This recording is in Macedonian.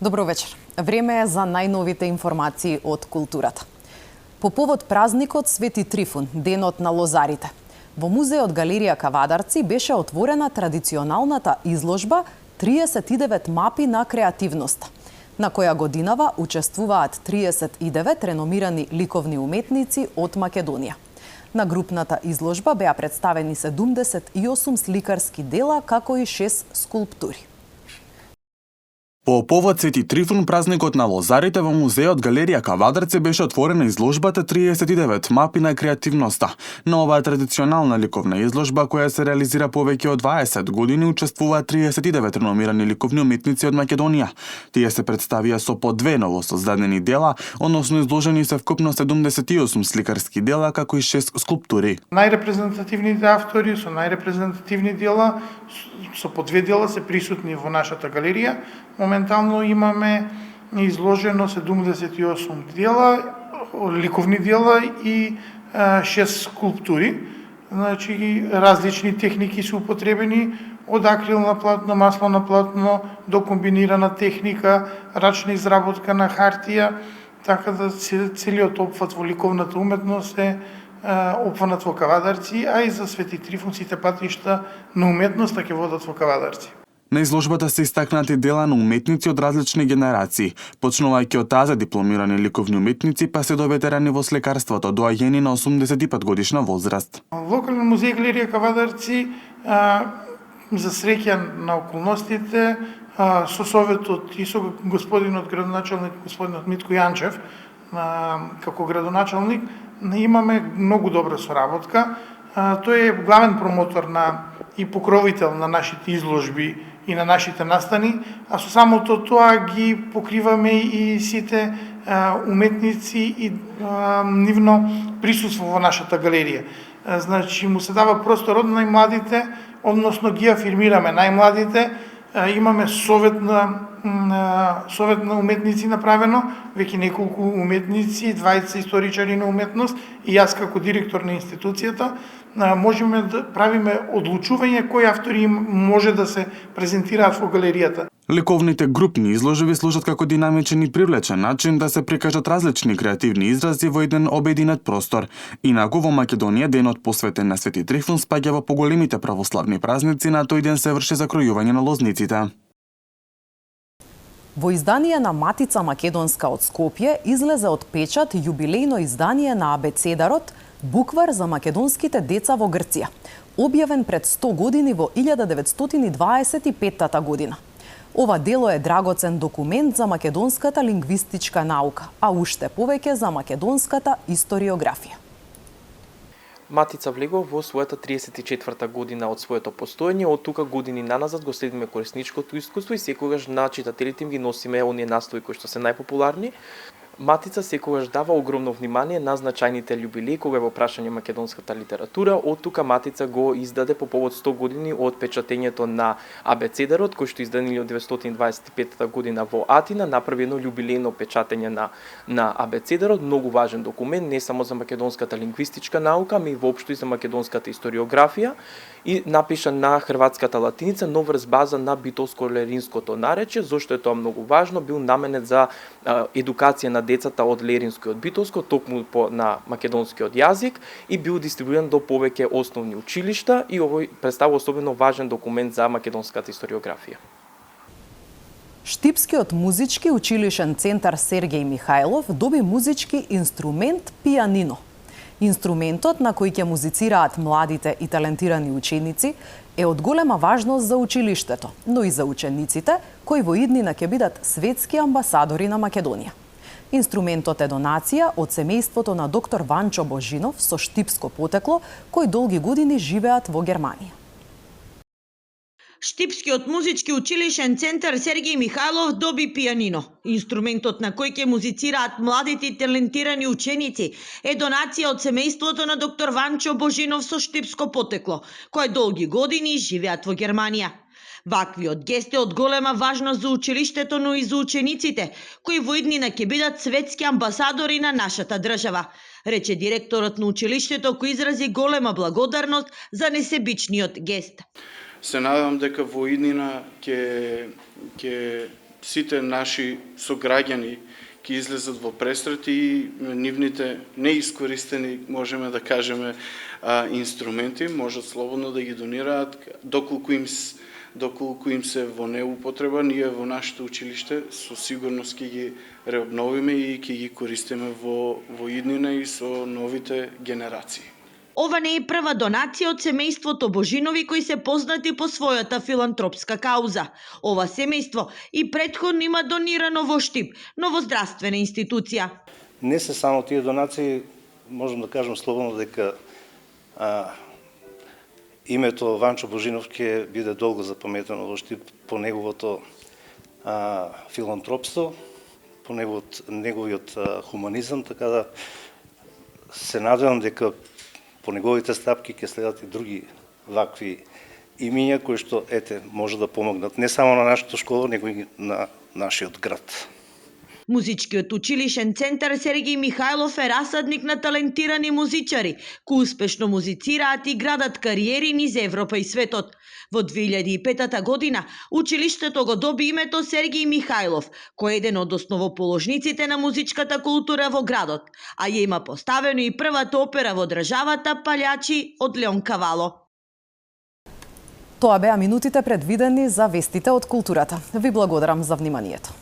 Добро вечер. Време е за најновите информации од културата. По повод празникот Свети Трифун, денот на лозарите, во музеот Галерија Кавадарци беше отворена традиционалната изложба 39 мапи на креативноста, на која годинава учествуваат 39 реномирани ликовни уметници од Македонија. На групната изложба беа представени 78 сликарски дела, како и 6 скулптури. По повод Свети Трифун, празникот на лозарите, во музеот Галерија Кавадарци беше отворена изложбата 39 мапи на креативноста. На оваа традиционална ликовна изложба, која се реализира повеќе од 20 години, учествуваат 39 реномирани ликовни уметници од Македонија. Тие се представија со по две новосоздадени дела, односно изложени се вкупно 78 сликарски дела, како и 6 скулптури. Најрепрезентативните автори со најрепрезентативни дела, со по две дела се присутни во нашата галерија. Моментално имаме изложено 78 дела, ликовни дела и 6 скулптури. Значи, различни техники се употребени, од акрил на платно, масло на платно, до комбинирана техника, рачна изработка на хартија, така да целиот опфат во ликовната уметност е опфанат во Кавадарци, а и за Свети Трифун сите патишта на уметноста ќе водат во Кавадарци. На изложбата се истакнати дела на уметници од различни генерации, почнувајќи од таза дипломирани ликовни уметници, па се до ветерани во слекарството, доаѓени на 85 годишна возраст. Локален музеј Галерија Кавадарци, за среќа на околностите, со советот и со господинот градоначалник, господинот Митко Јанчев, како градоначалник, имаме многу добра соработка. Тој е главен промотор и покровител на нашите изложби и на нашите настани, а со самото тоа ги покриваме и сите уметници и нивно присуство во нашата галерија. Значи, му се дава простор од најмладите, односно ги афирмираме најмладите. Имаме совет на уметници направено, веќе неколку уметници, 20 историчари на уметност и јас како директор на институцијата можеме да правиме одлучување кои автори може да се презентираат во галеријата. Ликовните групни изложби служат како динамичен и привлечен начин да се прикажат различни креативни изрази во еден обединет простор. Инаку во Македонија денот посветен на Свети Трифун спаѓа во поголемите православни празници, на тој ден се врши закројување на лозниците. Во издание на Матица Македонска од Скопје излезе од печат јубилејно издание на Абецедарот Буквар за македонските деца во Грција, објавен пред 100 години во 1925 година. Ова дело е драгоцен документ за македонската лингвистичка наука, а уште повеќе за македонската историографија. Матица влегува во својата 34-та година од своето постоење, од тука години наназад го следиме корисничкото искуство и секогаш на читателите им ги носиме оние наслови кои што се најпопуларни. Матица секогаш дава огромно внимание на значајните јубилеи кога е во прашање македонската литература. Од тука Матица го издаде по повод 100 години од печатењето на Абецедарот, кој што издаде 1925 година во Атина, направи едно јубилејно печатење на Абецедарот, многу важен документ не само за македонската лингвистичка наука, ами и воопшто и за македонската историографија, и напишан на хрватската латиница, но врз база на битолско-леринското наречје. Зошто е тоа многу важно? Бил наменет за едукација на децата од леринско и од битолско, токму на македонскиот јазик, и бил дистрибуиран до повеќе основни училишта, и овој представува особено важен документ за македонската историографија. Штипскиот музички училишен центар Сергеј Михајлов доби музички инструмент пианино. Инструментот на кој ќе музицираат младите и талентирани ученици е од голема важност за училиштето, но и за учениците кои во иднина ќе бидат светски амбасадори на Македонија. Инструментот е донација од семејството на доктор Ванчо Божинов со штипско потекло, кои долги години живеат во Германија. Штипскиот музички училишен центар Сергеј Михајлов доби пианино. Инструментот на кој ќе музицираат младите и талентирани ученици е донација од семејството на доктор Ванчо Божинов со штипско потекло, кои долги години живеат во Германија. Ваквиот гест е од голема важност за училиштето, но и за учениците, кои во иднина ќе бидат светски амбасадори на нашата држава, рече директорот на училиштето, кој изрази голема благодарност за несебичниот гест. Се надевам дека во иднина ќе сите наши сограѓани ќе излезат во пресрет и нивните неискористени, можеме да кажеме, инструменти можат слободно да ги донираат доколку им се во неупотреба. Ние во нашето училиште со сигурност ќе ги реобновиме и ќе ги користиме во иднина и со новите генерации. Ова не е прва донација од семејството Божинови кои се познати по својата филантропска кауза. Ова семејство и претходно има донирано во Штип, но во здравствена институција. Не се само тие донации, можам да кажам слободно дека името Ванчо Божинов ќе биде долго запаметено во Штип по неговото филантропство, по неговиот хуманизам, така да се надевам дека по неговите стапки ќе следат и други вакви имиња кои што може да помогнат не само на нашата школа, него и на нашиот град. Музичкиот училишен центар Сергеј Михајлов е расадник на талентирани музичари, кои успешно музицираат и градат кариери низ Европа и светот. Во 2005 година училиштето го доби името Сергеј Михајлов, кој е еден од основоположниците на музичката култура во градот, а ја има поставено и првата опера во државата Палјачи од Леон Кавало. Тоа беа минутите предвидени за вестите од културата. Ви благодарам за вниманието.